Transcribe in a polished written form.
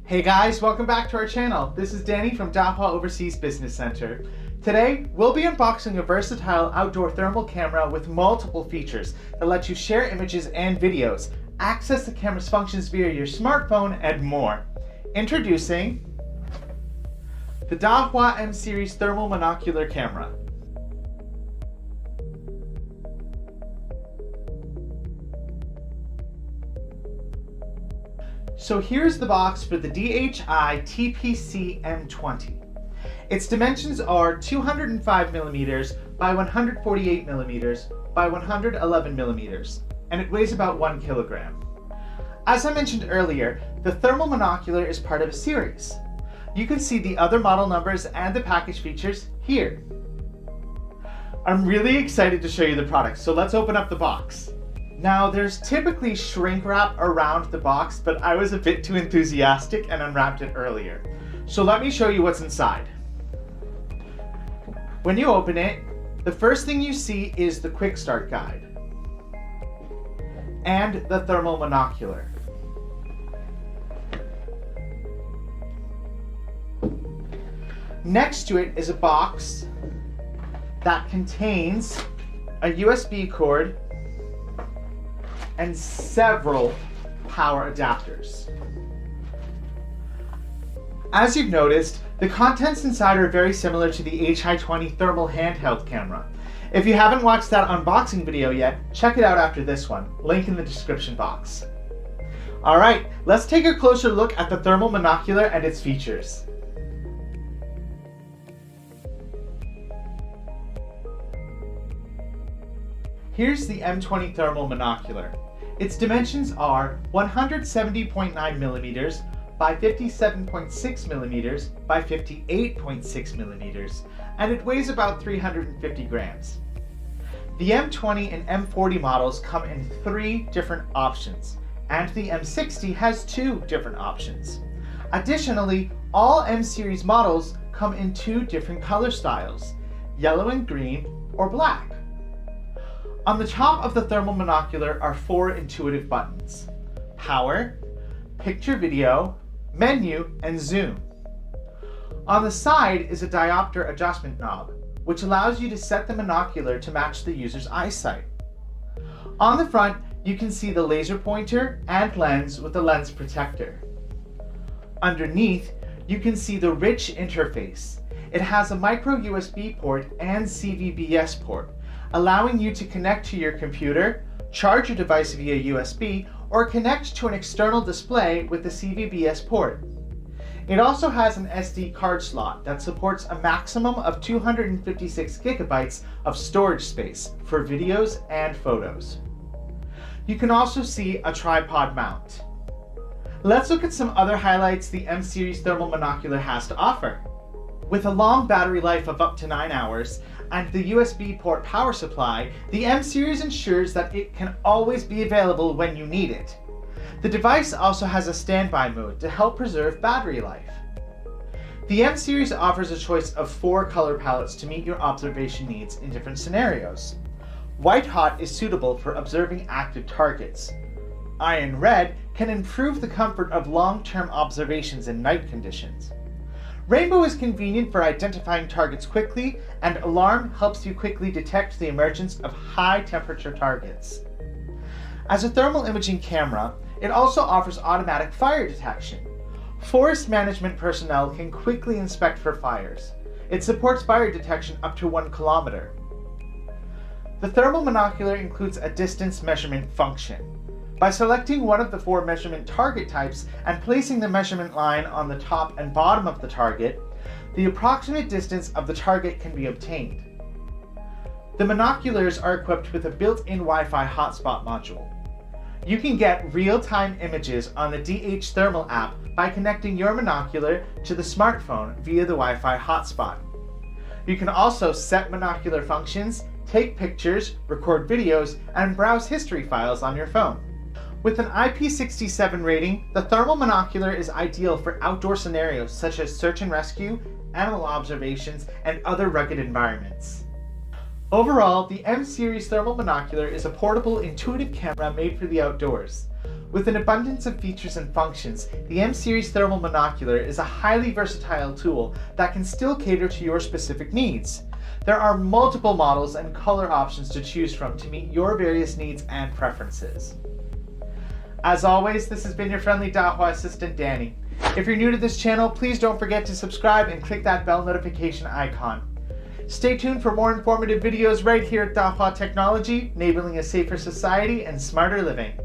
Hey guys, welcome back to our channel. This is Danny from Dahua Overseas Business Center. Today, we'll be unboxing a versatile outdoor thermal camera with multiple features that let you share images and videos, access the camera's functions via your smartphone, and more. Introducing the Dahua M-Series Thermal Monocular Camera. So here's the box for the DHI TPC M20. Its dimensions are 205mm by 148mm by 111mm, and it weighs about 1 kilogram. As I mentioned earlier, the thermal monocular is part of a series. You can see the other model numbers and the package features here. I'm really excited to show you the product, so let's open up the box. Now, there's typically shrink wrap around the box, but I was a bit too enthusiastic and unwrapped it earlier. So let me show you what's inside. When you open it, the first thing you see is the quick start guide and the thermal monocular. Next to it is a box that contains a USB cord and several power adapters. As you've noticed, the contents inside are very similar to the HI-20 thermal handheld camera. If you haven't watched that unboxing video yet, check it out after this one, link in the description box. Alright, let's take a closer look at the thermal monocular and its features. Here's the M20 thermal monocular. Its dimensions are 170.9mm by 57.6mm by 58.6mm, and it weighs about 350 grams. The M20 and M40 models come in 3 different options, and the M60 has 2 different options. Additionally, all M-Series models come in 2 different color styles, yellow and green or black. On the top of the thermal monocular are 4 intuitive buttons: power, picture video, menu, and zoom. On the side is a diopter adjustment knob, which allows you to set the monocular to match the user's eyesight. On the front, you can see the laser pointer and lens with the lens protector. Underneath, you can see the rich interface. It has a micro USB port and CVBS port, allowing you to connect to your computer, charge your device via USB, or connect to an external display with the CVBS port. It also has an SD card slot that supports a maximum of 256 gigabytes of storage space for videos and photos. You can also see a tripod mount. Let's look at some other highlights the M-Series Thermal Monocular has to offer. With a long battery life of up to 9 hours and the USB port power supply, the M-Series ensures that it can always be available when you need it. The device also has a standby mode to help preserve battery life. The M-Series offers a choice of 4 color palettes to meet your observation needs in different scenarios. White Hot is suitable for observing active targets. Iron Red can improve the comfort of long-term observations in night conditions. Rainbow is convenient for identifying targets quickly, and Alarm helps you quickly detect the emergence of high-temperature targets. As a thermal imaging camera, it also offers automatic fire detection. Forest management personnel can quickly inspect for fires. It supports fire detection up to 1 kilometer. The thermal monocular includes a distance measurement function. By selecting one of the 4 measurement target types and placing the measurement line on the top and bottom of the target, the approximate distance of the target can be obtained. The monoculars are equipped with a built-in Wi-Fi hotspot module. You can get real-time images on the DH Thermal app by connecting your monocular to the smartphone via the Wi-Fi hotspot. You can also set monocular functions, take pictures, record videos, and browse history files on your phone. With an IP67 rating, the thermal monocular is ideal for outdoor scenarios such as search and rescue, animal observations, and other rugged environments. Overall, the M-Series Thermal Monocular is a portable, intuitive camera made for the outdoors. With an abundance of features and functions, the M-Series Thermal Monocular is a highly versatile tool that can still cater to your specific needs. There are multiple models and color options to choose from to meet your various needs and preferences. As always, this has been your friendly Dahua assistant, Danny. If you're new to this channel, please don't forget to subscribe and click that bell notification icon. Stay tuned for more informative videos right here at Dahua Technology, enabling a safer society and smarter living.